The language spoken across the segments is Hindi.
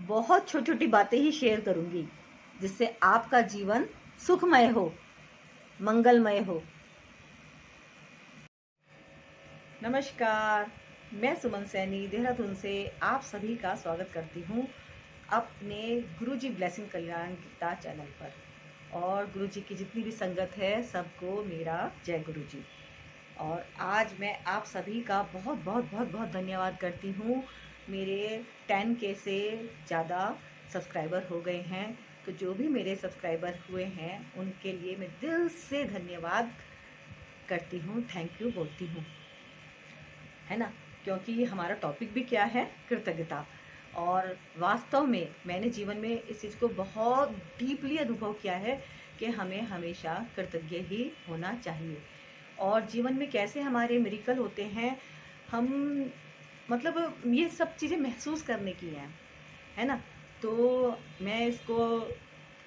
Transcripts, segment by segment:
बहुत छोटी छोटी बातें ही शेयर करूंगी जिससे आपका जीवन सुखमय हो, मंगलमय हो। नमस्कार, मैं सुमन सैनी देहरादून से आप सभी का स्वागत करती हूँ अपने गुरुजी ब्लेसिंग कल्याण गीता चैनल पर। और गुरुजी की जितनी भी संगत है सबको मेरा जय गुरुजी। और आज मैं आप सभी का बहुत बहुत बहुत बहुत धन्यवाद करती हूँ। मेरे 10K से ज़्यादा सब्सक्राइबर हो गए हैं, तो जो भी मेरे सब्सक्राइबर हुए हैं उनके लिए मैं दिल से धन्यवाद करती हूँ, थैंक यू बोलती हूँ, है ना। क्योंकि हमारा टॉपिक भी क्या है, कृतज्ञता। और वास्तव में मैंने जीवन में इस चीज़ को बहुत डीपली अनुभव किया है कि हमें हमेशा कृतज्ञ ही होना चाहिए। और जीवन में कैसे हमारे मिरेकल होते हैं, हम मतलब ये सब चीज़ें महसूस करने की हैं, है ना। तो मैं इसको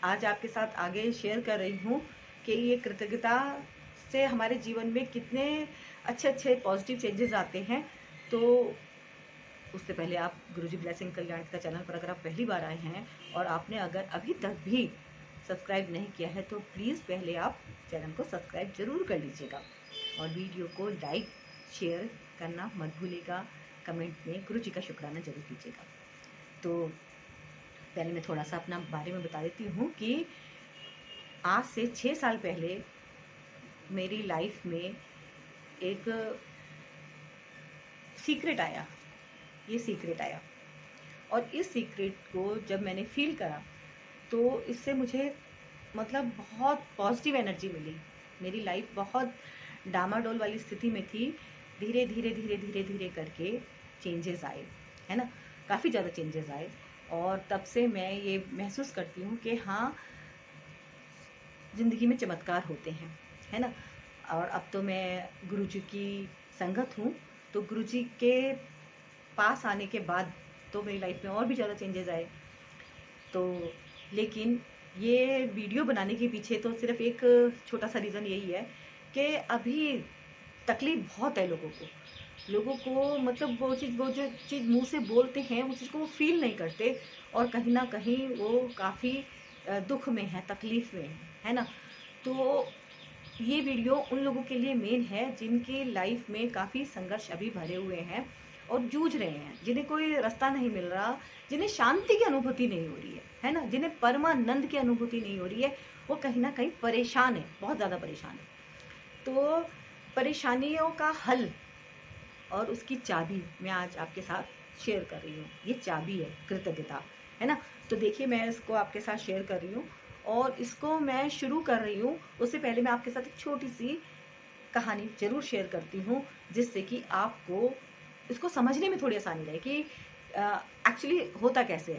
आज आपके साथ आगे शेयर कर रही हूँ कि ये कृतज्ञता से हमारे जीवन में कितने अच्छे अच्छे पॉजिटिव चेंजेस आते हैं। तो उससे पहले आप गुरुजी ब्लेसिंग कल्याण का चैनल पर अगर आप पहली बार आए हैं और आपने अगर अभी तक भी सब्सक्राइब नहीं किया है तो प्लीज़ पहले आप चैनल को सब्सक्राइब ज़रूर कर लीजिएगा और वीडियो को लाइक शेयर करना मत भूलिएगा। कमेंट में गुरुजी का शुक्राना जरूर कीजिएगा। तो पहले मैं थोड़ा सा अपना बारे में बता देती हूँ कि आज से 6 साल पहले मेरी लाइफ में एक सीक्रेट आया। ये सीक्रेट आया और इस सीक्रेट को जब मैंने फील करा तो इससे मुझे मतलब बहुत पॉजिटिव एनर्जी मिली। मेरी लाइफ बहुत डामाडोल वाली स्थिति में थी, धीरे धीरे धीरे धीरे धीरे करके चेंजेस आए, है ना। काफ़ी ज़्यादा चेंजेस आए और तब से मैं ये महसूस करती हूँ कि हाँ, ज़िंदगी में चमत्कार होते हैं, है ना। और अब तो मैं गुरुजी की संगत हूँ, तो गुरुजी के पास आने के बाद तो मेरी लाइफ में और भी ज़्यादा चेंजेस आए। तो लेकिन ये वीडियो बनाने के पीछे तो सिर्फ एक छोटा सा रीज़न यही है कि अभी तकलीफ बहुत है लोगों को मतलब वो जो चीज़ मुंह से बोलते हैं उस चीज़ को वो फील नहीं करते और कहीं ना कहीं वो काफ़ी दुख में है, तकलीफ़ में है ना। तो ये वीडियो उन लोगों के लिए मेन है जिनकी लाइफ में काफ़ी संघर्ष अभी भरे हुए हैं और जूझ रहे हैं, जिन्हें कोई रास्ता नहीं मिल रहा, जिन्हें शांति की अनुभूति नहीं हो रही है ना, जिन्हें परमानंद की अनुभूति नहीं हो रही है, वो कहीं ना कहीं परेशान है, बहुत ज़्यादा परेशान है। तो परेशानियों का हल और उसकी चाबी मैं आज आपके साथ शेयर कर रही हूँ। ये चाबी है कृतज्ञता, है ना। तो देखिए मैं इसको आपके साथ शेयर कर रही हूँ और इसको मैं शुरू कर रही हूँ उससे पहले मैं आपके साथ एक छोटी सी कहानी ज़रूर शेयर करती हूँ जिससे कि आपको इसको समझने में थोड़ी आसानी रहे कि एक्चुअली होता कैसे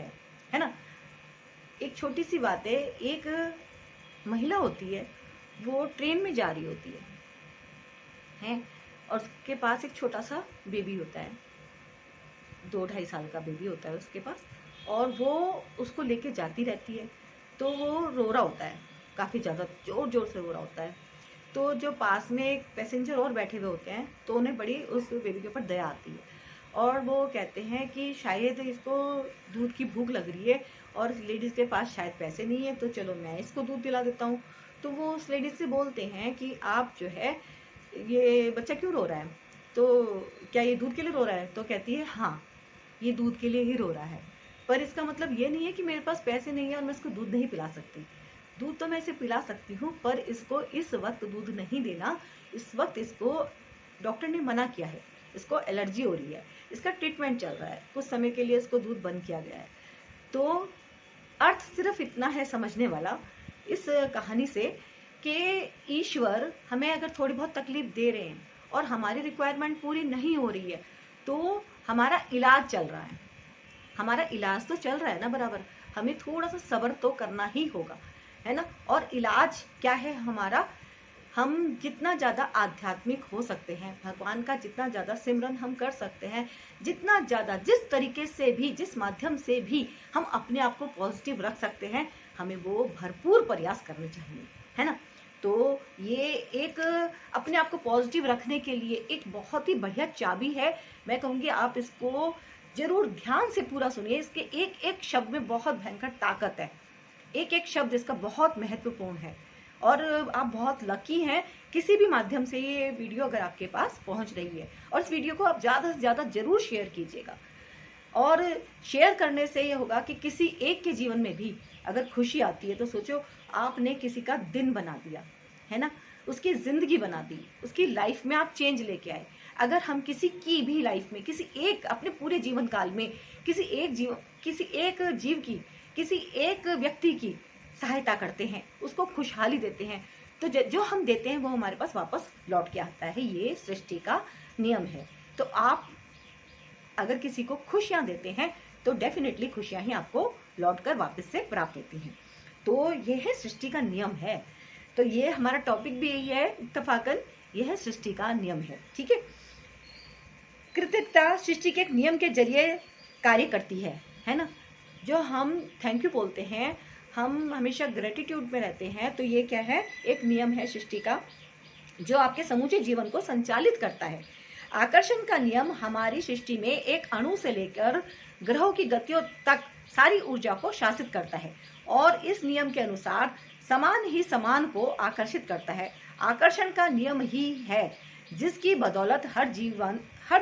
है ना। एक छोटी सी बात है, एक महिला होती है, वो ट्रेन में जा रही होती है और उसके पास एक छोटा सा बेबी होता है, 2-2.5 साल का बेबी होता है उसके पास, और वो उसको लेके जाती रहती है। तो वो रो रहा होता है, काफ़ी ज़्यादा ज़ोर ज़ोर से रो रहा होता है। तो जो पास में एक पैसेंजर और बैठे हुए होते हैं तो उन्हें बड़ी उस बेबी के ऊपर दया आती है और वो कहते हैं कि शायद इसको दूध की भूख लग रही है और लेडीज़ के पास शायद पैसे नहीं है, तो चलो मैं इसको दूध पिला देता हूँ। तो वो उस लेडीज़ से बोलते हैं कि आप जो है, ये बच्चा क्यों रो रहा है, तो क्या ये दूध के लिए रो रहा है। तो कहती है हाँ, ये दूध के लिए ही रो रहा है, पर इसका मतलब ये नहीं है कि मेरे पास पैसे नहीं है और मैं इसको दूध नहीं पिला सकती। दूध तो मैं इसे पिला सकती हूँ पर इसको इस वक्त दूध नहीं देना। इस वक्त इसको डॉक्टर ने मना किया है, इसको एलर्जी हो रही है, इसका ट्रीटमेंट चल रहा है, कुछ समय के लिए इसको दूध बंद किया गया है। तो अर्थ सिर्फ इतना है समझने वाला इस कहानी से कि ईश्वर हमें अगर थोड़ी बहुत तकलीफ दे रहे हैं और हमारी रिक्वायरमेंट पूरी नहीं हो रही है तो हमारा इलाज चल रहा है, हमारा इलाज तो चल रहा है ना बराबर, हमें थोड़ा सा सब्र तो करना ही होगा, है ना। और इलाज क्या है हमारा, हम जितना ज़्यादा आध्यात्मिक हो सकते हैं, भगवान का जितना ज़्यादा सिमरन हम कर सकते हैं, जितना ज़्यादा जिस तरीके से भी जिस माध्यम से भी हम अपने आप को पॉजिटिव रख सकते हैं, हमें वो भरपूर प्रयास करने चाहिए, है ना। तो ये एक अपने आप को पॉजिटिव रखने के लिए एक बहुत ही बढ़िया चाबी है। मैं कहूँगी आप इसको जरूर ध्यान से पूरा सुनिए। इसके एक एक शब्द में बहुत भयंकर ताकत है, एक एक शब्द इसका बहुत महत्वपूर्ण है। और आप बहुत लकी हैं, किसी भी माध्यम से ये वीडियो अगर आपके पास पहुंच रही है, और इस वीडियो को आप ज़्यादा से ज़्यादा जरूर शेयर कीजिएगा। और शेयर करने से ये होगा कि किसी एक के जीवन में भी अगर खुशी आती है तो सोचो आपने किसी का दिन बना दिया है ना, उसकी ज़िंदगी बना दी, उसकी लाइफ में आप चेंज लेके आए। अगर हम किसी की भी लाइफ में, किसी एक अपने पूरे जीवन काल में किसी एक जीव की, किसी एक व्यक्ति की सहायता करते हैं, उसको खुशहाली देते हैं, तो जो हम देते हैं वो हमारे पास वापस लौट के आता है। ये सृष्टि का नियम है। तो आप अगर किसी को खुशियाँ देते हैं तो डेफिनेटली खुशियाँ ही आपको लौट कर वापस से प्राप्त होती हैं। तो ये है सृष्टि का नियम है। तो ये हमारा टॉपिक भी यही है इत्तफाकन, यह है सृष्टि का नियम है। ठीक है, कृतज्ञता सृष्टि के एक नियम के जरिए कार्य करती है ना। जो हम थैंक यू बोलते हैं, हम हमेशा ग्रेटिट्यूड में रहते हैं, तो ये क्या है, एक नियम है सृष्टि का जो आपके समूचे जीवन को संचालित करता है। आकर्षण का नियम हमारी सृष्टि में एक अणु से लेकर ग्रहों की गतियों तक सारी ऊर्जा को शासित करता है, और इस नियम के अनुसार समान ही समान को आकर्षित करता है। आकर्षण का नियम ही है जिसकी बदौलत हर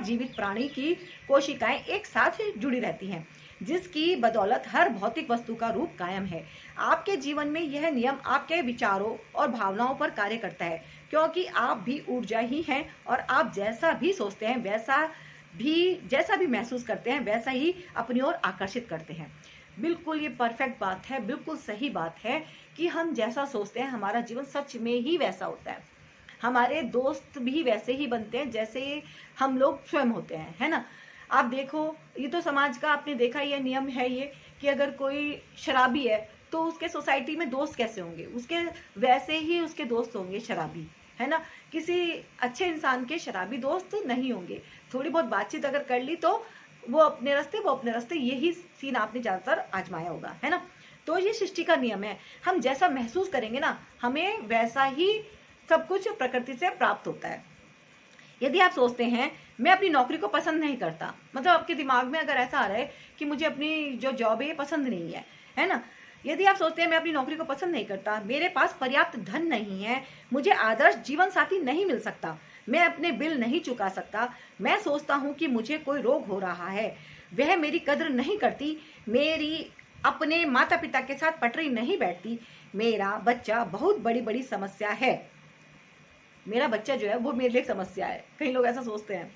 जीवित प्राणी की कोशिकाएं एक साथ जुड़ी रहती हैं, जिसकी बदौलत हर भौतिक वस्तु का रूप कायम है। आपके जीवन में यह नियम आपके विचारों और भावनाओं पर कार्य करता है, क्योंकि आप भी ऊर्जा ही हैं, और आप जैसा भी सोचते हैं जैसा भी महसूस करते हैं वैसा ही अपनी ओर आकर्षित करते हैं। बिल्कुल ये परफेक्ट बात है, बिल्कुल सही बात है कि हम जैसा सोचते हैं हमारा जीवन सच में ही वैसा होता है। हमारे दोस्त भी वैसे ही बनते हैं जैसे हम लोग स्वयं होते हैं, है ना। आप देखो, ये तो समाज का आपने देखा ये नियम है ये कि अगर कोई शराबी है तो उसके सोसाइटी में दोस्त कैसे होंगे, उसके वैसे ही उसके दोस्त होंगे शराबी, है ना। किसी अच्छे इंसान के शराबी दोस्त नहीं होंगे। थोड़ी बहुत बातचीत अगर कर ली तो वो अपने रास्ते, यही सीन आपने ज़्यादातर आजमाया होगा, है ना। तो ये सृष्टि का नियम है, हम जैसा महसूस करेंगे ना हमें वैसा ही सब कुछ प्रकृति से प्राप्त होता है। यदि आप सोचते हैं मैं अपनी नौकरी को पसंद नहीं करता, मतलब आपके दिमाग में अगर ऐसा आ रहा है कि मुझे अपनी जो जॉब है ये पसंद नहीं है ना। यदि आप सोचते हैं मैं अपनी नौकरी को पसंद नहीं करता, मेरे पास पर्याप्त धन नहीं है, मुझे आदर्श जीवन साथी नहीं मिल सकता, मैं अपने बिल नहीं चुका सकता, मैं सोचता हूँ कि मुझे कोई रोग हो रहा है, वह मेरी कद्र नहीं करती, मेरी अपने माता पिता के साथ पटरी नहीं बैठती, मेरा बच्चा बहुत बड़ी बड़ी समस्या है, मेरा बच्चा जो है वो मेरे लिए समस्या है। कई लोग ऐसा सोचते हैं,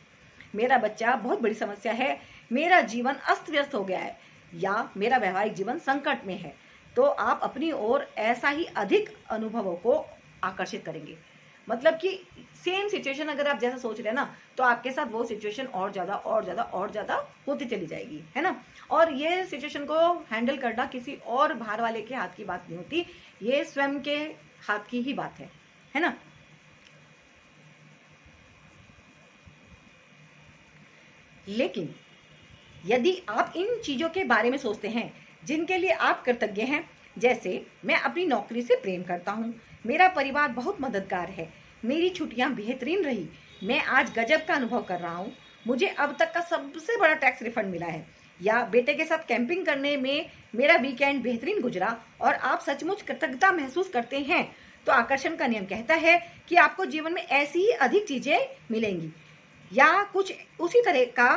मेरा बच्चा बहुत बड़ी समस्या है, मेरा जीवन अस्त व्यस्त हो गया है, या मेरा वैवाहिक जीवन संकट में है। तो आप अपनी ओर ऐसा ही अधिक अनुभवों को आकर्षित करेंगे। मतलब कि सेम सिचुएशन अगर आप जैसा सोच रहे हैं ना, तो आपके साथ वो सिचुएशन और ज़्यादा होती चली जाएगी, है ना। और ये सिचुएशन को हैंडल करना किसी और बाहर वाले के हाथ की बात नहीं होती, ये स्वयं के हाथ की ही बात है ना। लेकिन यदि आप इन चीज़ों के बारे में सोचते हैं जिनके लिए आप कृतज्ञ हैं, जैसे मैं अपनी नौकरी से प्रेम करता हूँ, मेरा परिवार बहुत मददगार है, मेरी छुट्टियाँ बेहतरीन रही, मैं आज गजब का अनुभव कर रहा हूँ, मुझे अब तक का सबसे बड़ा टैक्स रिफंड मिला है, या बेटे के साथ कैंपिंग करने में मेरा वीकेंड बेहतरीन गुजरा, और आप सचमुच कृतज्ञता महसूस करते हैं, तो आकर्षण का नियम कहता है कि आपको जीवन में ऐसी ही अधिक चीज़ें मिलेंगी, या कुछ उसी तरह का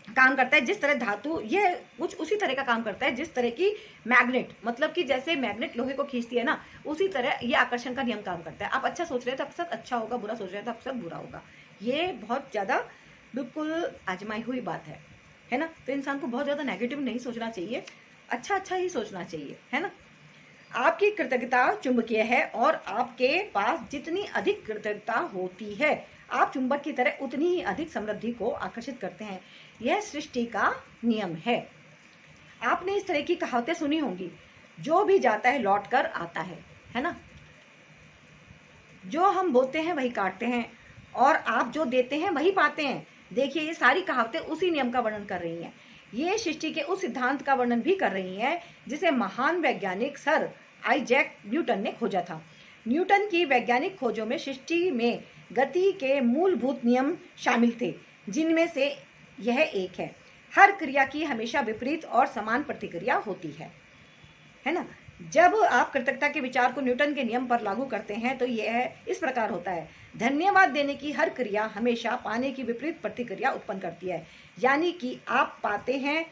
काम करता है जिस तरह धातु, यह कुछ उसी तरह का काम करता है जिस तरह की मैग्नेट, मतलब कि जैसे मैग्नेट लोहे को खींचती है ना, उसी तरह ये आकर्षण का नियम काम करता है। आप अच्छा सोच रहे हैं तो आपके साथ अच्छा होगा, बुरा सोच रहे हैं तो आपके साथ बुरा होगा। ये बहुत ज़्यादा बिल्कुल आजमाई हुई बात है ना। तो इंसान को बहुत ज़्यादा नेगेटिव नहीं सोचना चाहिए, अच्छा ही सोचना चाहिए, है ना। आपकी कृतज्ञता चुंबकीय है, और आपके पास जितनी अधिक कृतज्ञता होती है आप चुंबक की तरह उतनी ही अधिक समृद्धि को आकर्षित करते हैं। यह सृष्टि का नियम है। आपने इस तरह की कहावतें सुनी होंगी, जो भी जाता है लौट कर आता है ना। जो हम बोते हैं वही काटते हैं, और आप जो देते हैं वही पाते हैं। देखिए ये सारी कहावतें उसी नियम का वर्णन कर रही हैं। ये सृष्टि के उस सिद्धांत का वर्णन भी कर रही हैं जिसे महान वैज्ञानिक सर आइजैक न्यूटन ने खोजा था। न्यूटन की वैज्ञानिक खोजों में सृष्टि में गति के मूलभूत नियम शामिल थे, जिनमें से यह एक है, हर क्रिया की हमेशा विपरीत और समान प्रतिक्रिया होती है ना। जब आप कृतज्ञता के विचार को न्यूटन के नियम पर लागू करते हैं तो यह इस प्रकार होता है, धन्यवाद देने की हर क्रिया हमेशा पाने की विपरीत प्रतिक्रिया उत्पन्न करती है। यानी कि आप पाते हैं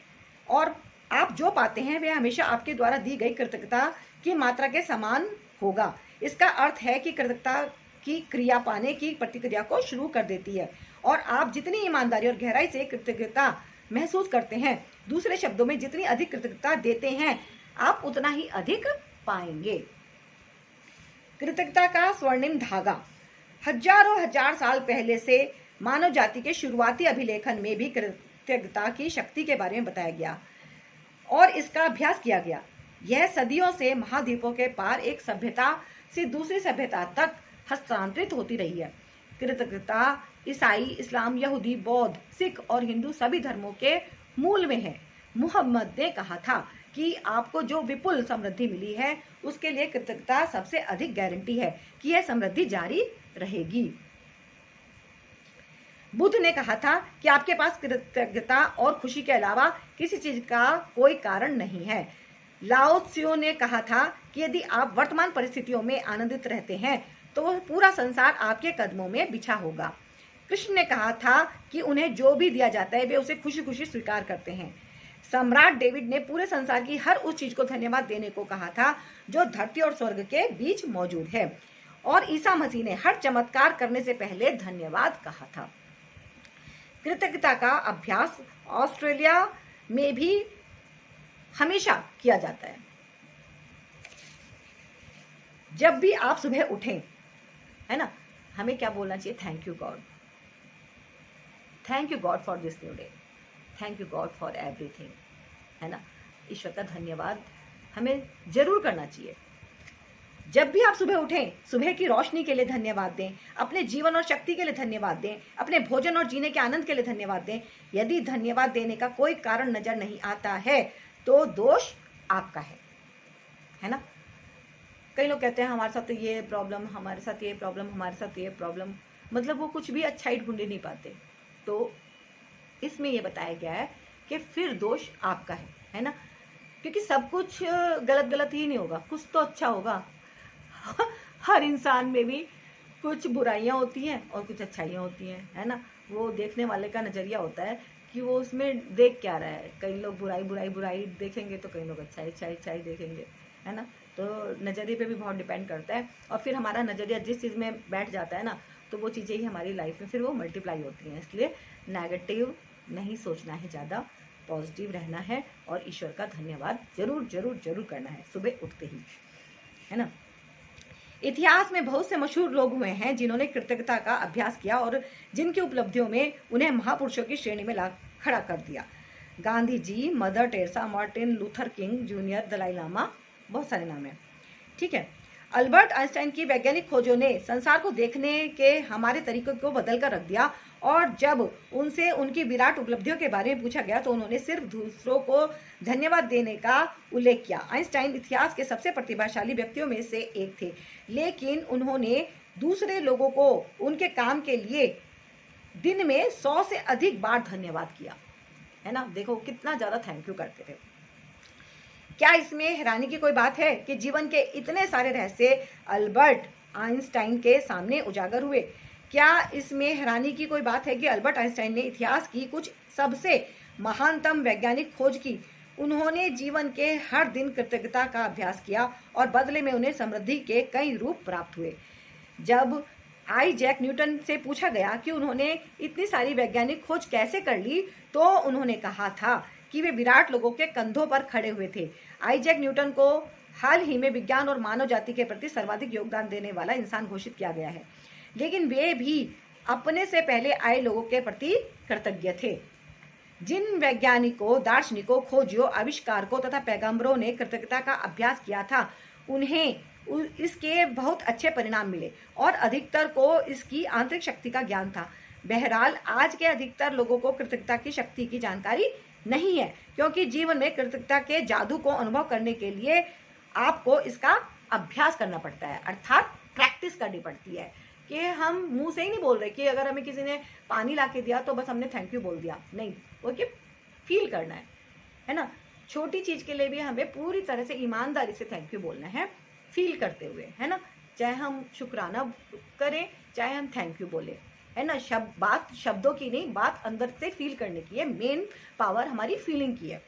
और आप जो पाते हैं वह हमेशा आपके द्वारा दी गई कृतज्ञता की मात्रा के समान होगा। इसका अर्थ है कि कृतज्ञता की क्रिया पाने की प्रतिक्रिया को शुरू कर देती है और आप जितनी ईमानदारी और गहराई से कृतज्ञता महसूस करते हैं, दूसरे शब्दों में जितनी अधिक कृतज्ञता देते हैं, आप उतना ही अधिक पाएंगे। कृतज्ञता का स्वर्णिम धागा। हजारों हजार साल पहले से मानव जाति के शुरुआती अभिलेखन में भी कृतज्ञता की शक्ति के बारे में बताया गया और इसका अभ्यास किया गया। यह सदियों से महाद्वीपों के पार एक सभ्यता से दूसरी सभ्यता तक हस्तांतरित होती रही है। कृतज्ञता ईसाई, इस्लाम, यहूदी, बौद्ध, सिख और हिंदू सभी धर्मों के मूल में है। मुहम्मद ने कहा था कि आपको जो विपुल समृद्धि मिली है उसके लिए कृतज्ञता सबसे अधिक गारंटी है कि यह समृद्धि जारी रहेगी। बुद्ध ने कहा था कि आपके पास कृतज्ञता और खुशी के अलावा किसी चीज का कोई कारण नहीं है। लाओ त्सो ने कहा था कि यदि आप वर्तमान परिस्थितियों में आनंदित रहते हैं तो पूरा संसार आपके कदमों में बिछा होगा। कृष्ण ने कहा था कि उन्हें जो भी दिया जाता है वे उसे खुशी खुशी स्वीकार करते हैं। सम्राट डेविड ने पूरे संसार की हर उस चीज को धन्यवाद देने को कहा था जो धरती और स्वर्ग के बीच मौजूद है। और ईसा मसीह ने हर चमत्कार करने से पहले धन्यवाद कहा था। कृतज्ञता का अभ्यास ऑस्ट्रेलिया में भी हमेशा किया जाता है। जब भी आप सुबह उठें, है ना, हमें क्या बोलना चाहिए? Thank you God, thank you God for this new day, thank you God for everything, है ना। ईश्वर का धन्यवाद हमें जरूर करना चाहिए। जब भी आप सुबह उठें, सुबह की रोशनी के लिए धन्यवाद दें, अपने जीवन और शक्ति के लिए धन्यवाद दें, अपने भोजन और जीने के आनंद के लिए धन्यवाद दें। यदि धन्यवाद देने का कोई कारण नजर नहीं आता है तो दोष आपका है ना। कई लोग कहते हैं हमारे साथ तो ये प्रॉब्लम, हमारे साथ ये प्रॉब्लम, हमारे साथ ये प्रॉब्लम, मतलब वो कुछ भी अच्छाई ढूंढ नहीं पाते। तो इसमें ये बताया गया है कि फिर दोष आपका है ना, क्योंकि सब कुछ गलत गलत ही नहीं होगा, कुछ तो अच्छा होगा। हर इंसान में भी कुछ बुराइयां होती हैं और कुछ अच्छाइयां होती हैं, है ना। वो देखने वाले का नजरिया होता है कि वो उसमें देख क्या रहा है। कई लोग बुराई बुराई बुराई देखेंगे तो कई लोग अच्छाई अच्छाई अच्छाई देखेंगे, है ना। तो नज़रिए पे भी बहुत डिपेंड करता है और फिर हमारा नज़रिया जिस चीज़ में बैठ जाता है ना, तो वो चीज़ें ही हमारी लाइफ में फिर वो मल्टीप्लाई होती हैं। इसलिए नेगेटिव नहीं सोचना है, ज़्यादा पॉजिटिव रहना है और ईश्वर का धन्यवाद जरूर जरूर जरूर करना है सुबह उठते ही, है ना। इतिहास में बहुत से मशहूर लोग हुए हैं जिन्होंने कृतज्ञता का अभ्यास किया और जिनकी उपलब्धियों में उन्हें महापुरुषों की श्रेणी में ला खड़ा कर दिया। Gandhi ji, Mother Teresa, Martin Luther King Junior, Dalai Lama, बहुत सारे नाम हैं, ठीक है। अल्बर्ट आइंस्टाइन की वैज्ञानिक खोजों ने संसार को देखने के हमारे तरीकों को बदल कर रख दिया और जब उनसे उनकी विराट उपलब्धियों के बारे में पूछा गया तो उन्होंने सिर्फ दूसरों को धन्यवाद देने का उल्लेख किया। आइंस्टाइन इतिहास के सबसे प्रतिभाशाली व्यक्तियों में से एक थे, लेकिन उन्होंने दूसरे लोगों को उनके काम के लिए दिन में 100 से अधिक बार धन्यवाद किया, है ना। देखो कितना ज़्यादा थैंक यू करते थे। क्या इसमें हैरानी की कोई बात है कि जीवन के इतने सारे रहस्य अल्बर्ट आइंस्टाइन के सामने उजागर हुए? क्या इसमें हैरानी की कोई बात है कि अल्बर्ट आइंस्टाइन ने इतिहास की कुछ सबसे महानतम वैज्ञानिक खोज की? उन्होंने जीवन के हर दिन कृतज्ञता का अभ्यास किया और बदले में उन्हें समृद्धि के कई रूप प्राप्त हुए। जब आइजैक न्यूटन से पूछा गया कि उन्होंने इतनी सारी वैज्ञानिक खोज कैसे कर ली, तो उन्होंने कहा था कि वे विराट लोगों के कंधों पर खड़े हुए थे। आइजैक न्यूटन को हाल ही में विज्ञान और मानव जाति के प्रति सर्वाधिक योगदान देने वाला इंसान घोषित किया गया है, लेकिन वे भी अपने से पहले आए लोगों के प्रति कृतज्ञ थे। जिन वैज्ञानिकों, दार्शनिकों, खोजियों, आविष्कारकों तथा पैगंबरों ने कृतज्ञता का अभ्यास किया था, उन्हें इसके बहुत अच्छे परिणाम मिले और अधिकतर को इसकी आंतरिक शक्ति का ज्ञान था। बहरहाल आज के अधिकतर लोगों को कृतज्ञता की शक्ति की जानकारी नहीं है, क्योंकि जीवन में कृतज्ञता के जादू को अनुभव करने के लिए आपको इसका अभ्यास करना पड़ता है, अर्थात प्रैक्टिस करनी पड़ती है। कि हम मुंह से ही नहीं बोल रहे कि अगर हमें किसी ने पानी ला के दिया तो बस हमने थैंक यू बोल दिया, नहीं। ओके, फील करना है ना। छोटी चीज़ के लिए भी हमें पूरी तरह से ईमानदारी से थैंक यू बोलना है, फील करते हुए, है ना। चाहे हम शुक्राना करें, चाहे हम थैंक यू बोलें, है ना। बात शब्दों की नहीं, बात अंदर से फील करने की है। मेन पावर हमारी फीलिंग की है।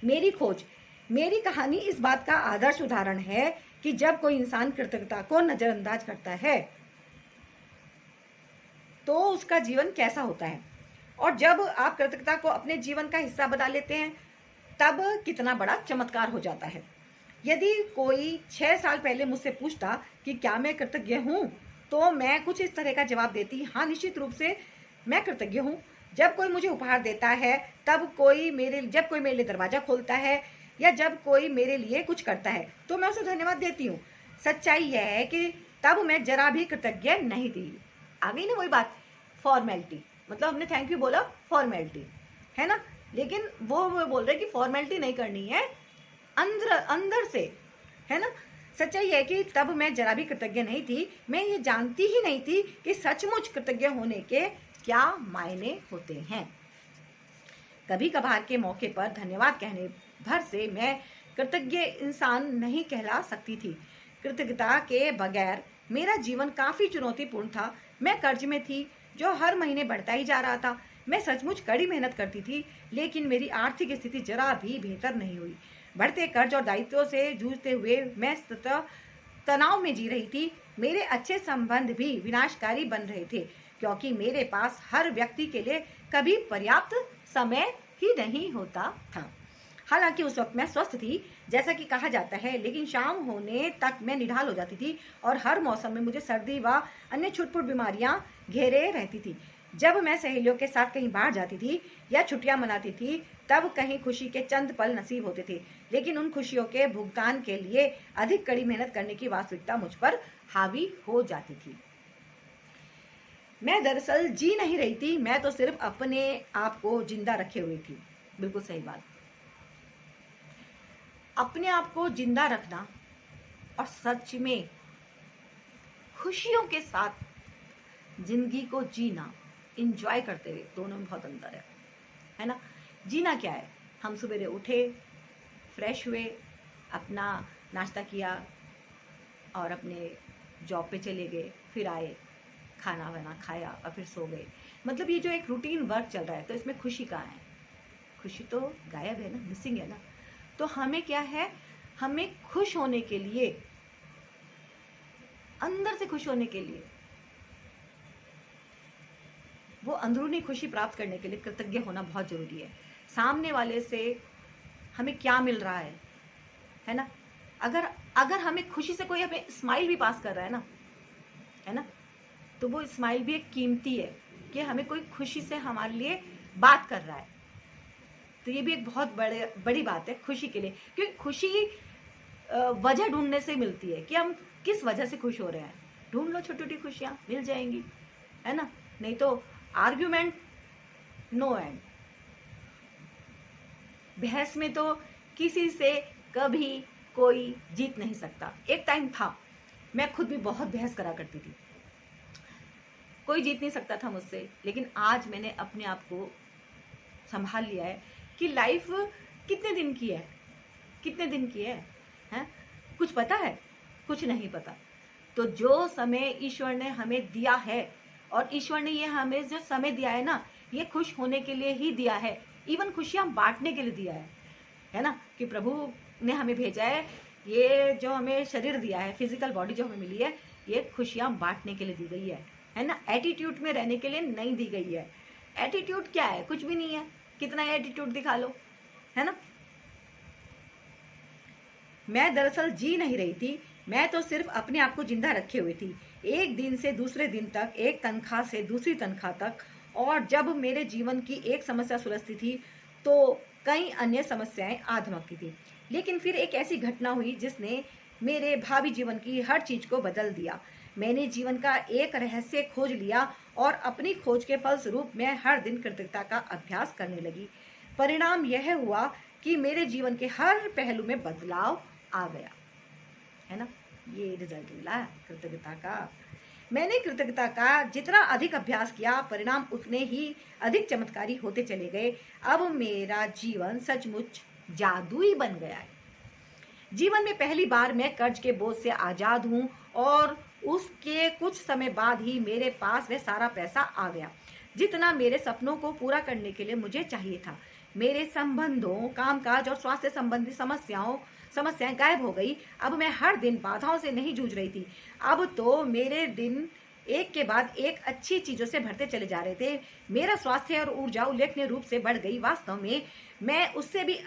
मेरी खोज, मेरी कहानी इस बात का आदर्श उदाहरण है कि जब कोई इंसान कृतज्ञता को नजरअंदाज करता है तो उसका जीवन कैसा होता है, और जब आप कृतज्ञता को अपने जीवन का हिस्सा बना लेते हैं तब कितना बड़ा चमत्कार हो जाता है। यदि कोई 6 साल पहले मुझसे पूछता कि क्या मैं कृतज्ञ हूँ, तो मैं कुछ इस तरह का जवाब देती, हाँ निश्चित रूप से मैं कृतज्ञ हूँ। जब कोई मुझे उपहार देता है, जब कोई मेरे लिए दरवाज़ा खोलता है, या जब कोई मेरे लिए कुछ करता है, तो मैं उसे धन्यवाद देती हूँ। सच्चाई यह है कि तब मैं जरा भी कृतज्ञ नहीं थी। आ गई ना वही बात, फॉर्मेलिटी, मतलब हमने थैंक यू बोला, फॉर्मेलिटी, है ना। लेकिन वो बोल रहे कि फॉर्मेलिटी नहीं करनी है, अंदर से, है ना। सच्चाई है कि तब मैं जरा भी कृतज्ञ नहीं थी। मैं ये जानती ही नहीं थी कि सचमुच कृतज्ञ होने के क्या मायने होते हैं। कभी कभार के मौके पर धन्यवाद कहने भर से मैं कृतज्ञ इंसान नहीं कहला सकती थी। कृतज्ञता के बगैर मेरा जीवन काफी चुनौतीपूर्ण था। मैं कर्ज में थी जो हर महीने बढ़ता ही जा रहा था। मैं सचमुच कड़ी मेहनत करती थी, लेकिन मेरी आर्थिक स्थिति जरा भी बेहतर नहीं हुई। बढ़ते कर्ज और दायित्वों से जूझते हुए मैं सतत तनाव में जी रही थी। मेरे अच्छे संबंध भी विनाशकारी बन रहे थे, क्योंकि मेरे पास हर व्यक्ति के लिए कभी पर्याप्त समय ही नहीं होता था। हालांकि उस वक्त मैं स्वस्थ थी, जैसा कि कहा जाता है, लेकिन शाम होने तक मैं निढाल हो जाती थी और हर मौसम में मुझे सर्दी व अन्य छुटपुट बीमारियां घेरे रहती थी। जब मैं सहेलियों के साथ कहीं बाहर जाती थी या छुट्टियां मनाती थी, तब कहीं खुशी के चंद पल नसीब होते थे, लेकिन उन खुशियों के भुगतान के लिए अधिक कड़ी मेहनत करने की वास्तविकता मुझ पर हावी हो जाती थी। मैं दरअसल जी नहीं रही थी, मैं तो सिर्फ अपने आप को जिंदा रखे हुई थी। बिल्कुल सही बात। अपने आप को जिंदा रखना और सच में खुशियों के साथ जिंदगी को जीना, इंजॉय करते हुए, दोनों में बहुत अंतर है ना। जीना क्या है, हम सवेरे उठे, फ्रेश हुए, अपना नाश्ता किया और अपने जॉब पे चले गए, फिर आए, खाना वाना खाया और फिर सो गए। मतलब ये जो एक रूटीन वर्क चल रहा है, तो इसमें खुशी कहाँ है? खुशी तो गायब है ना, मिसिंग है ना। तो हमें क्या है, हमें खुश होने के लिए, अंदर से खुश होने के लिए, वो अंदरूनी खुशी प्राप्त करने के लिए कृतज्ञ होना बहुत जरूरी है। सामने वाले से हमें क्या मिल रहा है ना। अगर हमें खुशी से कोई हमें स्माइल भी पास कर रहा है ना, तो वो स्माइल भी एक कीमती है कि हमें कोई खुशी से हमारे लिए बात कर रहा है। तो ये भी एक बहुत बड़ी बात है खुशी के लिए, क्योंकि खुशी वजह ढूंढने से मिलती है कि हम किस वजह से खुश हो रहे हैं। ढूंढ लो, छोटी छोटी खुशियां मिल जाएंगी, है ना। नहीं तो आर्ग्यूमेंट नो एंड, बहस में तो किसी से कभी कोई जीत नहीं सकता। एक टाइम था, मैं खुद भी बहुत बहस करा करती थी, कोई जीत नहीं सकता था मुझसे, लेकिन आज मैंने अपने आप को संभाल लिया है कि लाइफ कितने दिन की है, कितने दिन की है? कुछ पता है? कुछ नहीं पता। तो जो समय ईश्वर ने हमें दिया है, और ईश्वर ने ये हमें जो समय दिया है ना, ये खुश होने के लिए ही दिया है, इवन खुशियां बांटने के लिए दिया है ना। कि प्रभु ने हमें भेजा है, ये जो हमें शरीर दिया है, फिजिकल बॉडी जो हमें मिली है, ये खुशियां बांटने के लिए दी गई है ना। एटीट्यूड में रहने के लिए नहीं दी गई है। एटीट्यूड क्या है? कुछ भी नहीं है, कितना एटीट्यूड दिखा लो, है ना। मैं दरअसल जी नहीं रही थी, मैं तो सिर्फ अपने आप को जिंदा रखे हुई थी, एक दिन से दूसरे दिन तक, एक तनख्वाह से दूसरी तनख्वाह तक। और जब मेरे जीवन की एक समस्या सुलझती थी तो कई अन्य समस्याएं आ धमकती थी। लेकिन फिर एक ऐसी घटना हुई जिसने मेरे भावी जीवन की हर चीज को बदल दिया। मैंने जीवन का एक रहस्य खोज लिया और अपनी खोज के फलस्वरूप मैं हर दिन कृतज्ञता का अभ्यास करने लगी। परिणाम यह हुआ कि मेरे जीवन के हर पहलू में बदलाव आ गया, है ना। ये रिजल्ट मिला कृतज्ञता का। मैंने कृतज्ञता का जितना अधिक अभ्यास किया, परिणाम उतने ही अधिक चमत्कारी होते चले गए। अब मेरा जीवन सचमुच जादुई बन गया है। जीवन में पहली बार मैं कर्ज के बोझ से आजाद हूँ और उसके कुछ समय बाद ही मेरे पास वह सारा पैसा आ गया जितना मेरे सपनों को पूरा करने के लिए मुझे चाहिए था। मेरे संबंधों, कामकाज और स्वास्थ्य संबंधी समस्याएं गायब हो गई। अब मैं हर दिन बाधाओं से नहीं जूझ रही थी। अब तो मेरे दिन एक के बाद एक अच्छी चीजों से भरते चले जा रहे थे। मेरा स्वास्थ्य और ऊर्जा उल्लेखनीय रूप से बढ़ गई। वास्तव में मैं उससे भी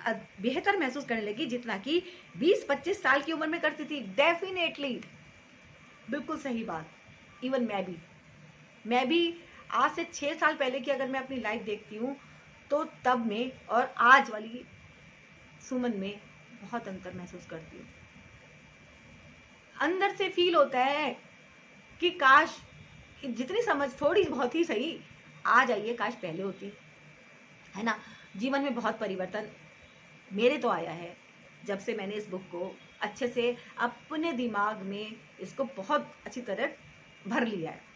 बेहतर महसूस करने लगी जितना कि 20-25 साल की उम्र में करती थी। डेफिनेटली, बिल्कुल सही बात। इवन मैं भी आज से 6 साल पहले की अगर मैं अपनी लाइफ देखती हूँ तो तब में और आज वाली सुमन में बहुत अंतर महसूस करती हूँ। अंदर से फील होता है कि काश जितनी समझ थोड़ी बहुत ही सही आ जाइए, काश पहले होती, है ना। जीवन में बहुत परिवर्तन मेरे तो आया है जब से मैंने इस बुक को अच्छे से अपने दिमाग में इसको बहुत अच्छी तरह भर लिया है।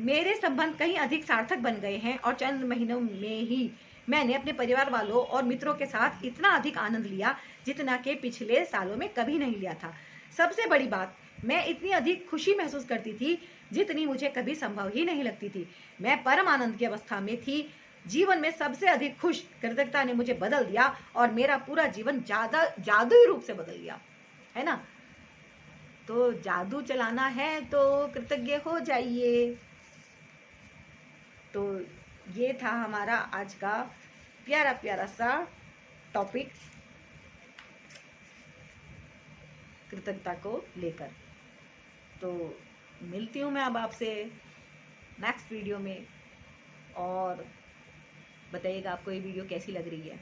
मेरे संबंध कहीं अधिक सार्थक बन गए हैं और चंद महीनों में ही मैंने अपने परिवार वालों और मित्रों के साथ इतना अधिक आनंद लिया जितना कि पिछले सालों में कभी नहीं लिया था। सबसे बड़ी बात, मैं इतनी अधिक खुशी महसूस करती थी जितनी मुझे कभी संभव ही नहीं लगती थी। मैं परम आनंद की अवस्था में थी। जीवन में सबसे अधिक खुश कृतज्ञता ने मुझे बदल दिया और मेरा पूरा जीवन जादुई रूप से बदल गया, है ना। तो जादू चलाना है तो कृतज्ञ हो जाइए। तो ये था हमारा आज का प्यारा प्यारा सा टॉपिक कृतज्ञता को लेकर। तो मिलती हूँ मैं अब आपसे नेक्स्ट वीडियो में, और बताइएगा आपको ये वीडियो कैसी लग रही है।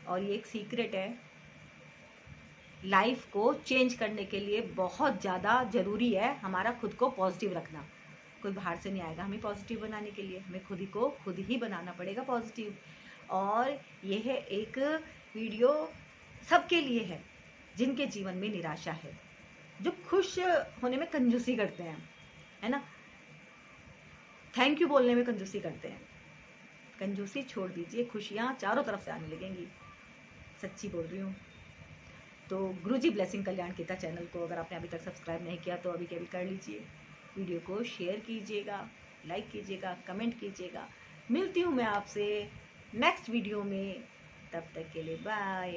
और ये एक सीक्रेट है, लाइफ को चेंज करने के लिए बहुत ज़्यादा ज़रूरी है हमारा खुद को पॉजिटिव रखना। कोई बाहर से नहीं आएगा हमें पॉजिटिव बनाने के लिए, हमें खुद ही बनाना पड़ेगा पॉजिटिव। और यह एक वीडियो सबके लिए है जिनके जीवन में निराशा है, जो खुश होने में कंजूसी करते हैं, है ना, थैंक यू बोलने में कंजूसी करते हैं। कंजूसी छोड़ दीजिए, खुशियाँ चारों तरफ से आने लगेंगी। सच्ची बोल रही हूँ। तो गुरुजी ब्लेसिंग कल्याण गीता चैनल को अगर आपने अभी तक सब्सक्राइब नहीं किया तो अभी के अभी कर लीजिए। वीडियो को शेयर कीजिएगा, लाइक कीजिएगा, कमेंट कीजिएगा। मिलती हूँ मैं आपसे नेक्स्ट वीडियो में, तब तक के लिए बाय।